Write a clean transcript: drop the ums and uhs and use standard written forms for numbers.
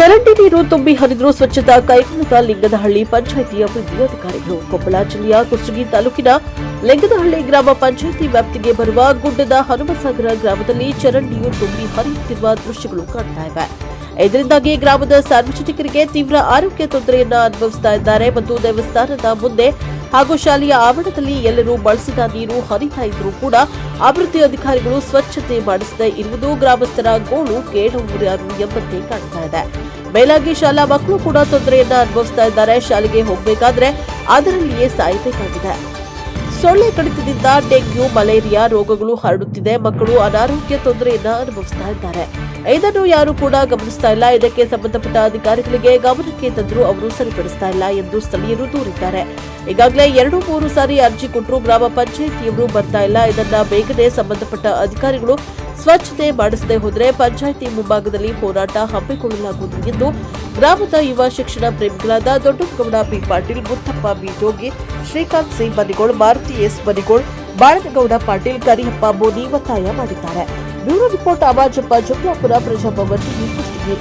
ಚರಂಡಿ ನೀರು ತುಂಬಿ ಹರಿದ್ರು ಸ್ವಚ್ಛತಾ ಕೈಗೊಳ್ಳದ ಲಿಂಗದಹಳ್ಳಿ ಪಂಚಾಯಿತಿ ಅಭಿವೃದ್ಧಿ ಅಧಿಕಾರಿಗಳು. ಕೊಪ್ಪಳ ಜಿಲ್ಲೆಯ ಕುಷ್ಟಗಿ ತಾಲೂಕಿನ ಲಿಂಗದಹಳ್ಳಿ ಗ್ರಾಮ ಪಂಚಾಯಿತಿ ವ್ಯಾಪ್ತಿಗೆ ಬರುವ ಗುಡ್ಡದ ಹನುಮಸಾಗರ ಗ್ರಾಮದಲ್ಲಿ ಚರಂಡಿಯು ತುಂಬಿ ಹರಿಯುತ್ತಿರುವ ದೃಶ್ಯಗಳು ಕಾಣ್ತಾ ಇವೆ. ಇದರಿಂದಾಗಿ ಗ್ರಾಮದ ಸಾರ್ವಜನಿಕರಿಗೆ ತೀವ್ರ ಆರೋಗ್ಯ ತೊಂದರೆಯನ್ನ ಅನುಭವಿಸುತ್ತಾ ಇದ್ದಾರೆ ಮತ್ತು ದೇವಸ್ಥಾನದ ಮುಂದೆ ಹಾಗೂ ಶಾಲೆಯ ಆವರಣದಲ್ಲಿ ಎಲ್ಲರೂ ಬಳಸಿದ ನೀರು ಹರಿತಾ ಇದ್ರೂ ಕೂಡ ಅಭಿವೃದ್ಧಿ ಅಧಿಕಾರಿಗಳು ಸ್ವಚ್ಛತೆ ಮಾಡಿಸದೇ ಇರುವುದು ಗ್ರಾಮಸ್ಥರ ಗೋಳು ಕೇಳುವವರು ಎಂಬಂತೆ ಕಾಣ್ತಾ ಇದೆ. ಮೇಲಾಗಿ ಶಾಲಾ ಮಕ್ಕಳು ಕೂಡ ತೊಂದರೆಯನ್ನ ಅನುಭವಿಸುತ್ತಾ ಇದ್ದಾರೆ. ಶಾಲೆಗೆ ಹೋಗಬೇಕಾದ್ರೆ ಅದರಲ್ಲಿಯೇ ಸಾಯಬೇಕಾಗಿದೆ. ಸೊಳ್ಳೆ ಕಡಿತದಿಂದ ಡೆಂಗ್ಯೂ, ಮಲೇರಿಯಾ ರೋಗಗಳು ಹರಡುತ್ತಿದೆ. ಮಕ್ಕಳು ಅನಾರೋಗ್ಯ ತೊಂದರೆಯನ್ನ ಅನುಭವಿಸುತ್ತಾ ಇದ್ದಾರೆ. ಇದನ್ನು ಯಾರು ಕೂಡ ಗಮನಿಸ್ತಾ ಇಲ್ಲ. ಇದಕ್ಕೆ ಸಂಬಂಧಪಟ್ಟ ಅಧಿಕಾರಿಗಳಿಗೆ ಗಮನಕ್ಕೆ ತಂದರೂ ಅವರು ಸರಿಪಡಿಸ್ತಾ ಇಲ್ಲ ಎಂದು ಸ್ಥಳೀಯರು ದೂರಿದ್ದಾರೆ. ಈಗಾಗಲೇ 2-3 ಸಾರಿ ಅರ್ಜಿ ಕೊಟ್ಟರು, ಗ್ರಾಮ ಪಂಚಾಯಿತಿಯವರು ಬರ್ತಾ ಇಲ್ಲ. ಇದನ್ನ ಬೇಗನೆ ಸಂಬಂಧಪಟ್ಟ ಅಧಿಕಾರಿಗಳು ಸ್ವಚ್ಛತೆ ಮಾಡಿಸದೆ ಹೋದರೆ ಪಂಚಾಯಿತಿ ಮುಂಭಾಗದಲ್ಲಿ ಹೋರಾಟ ಹಮ್ಮಿಕೊಳ್ಳಲಾಗುವುದು ಎಂದು ಗ್ರಾಮದ ಯುವ ಶಿಕ್ಷಣ ಪ್ರೇಮಿಗಳಾದ Doddagouda B Patil, Muttappa B Jogi, Shrikant C Banigol, Maruti S Banigol, Balanagouda Patil, Kariyappa Boni ಒತ್ತಾಯ ಮಾಡಿದ್ದಾರೆ. Bureau report Amajappa, Jublapura, Prajabhavan TV, Kushtagi.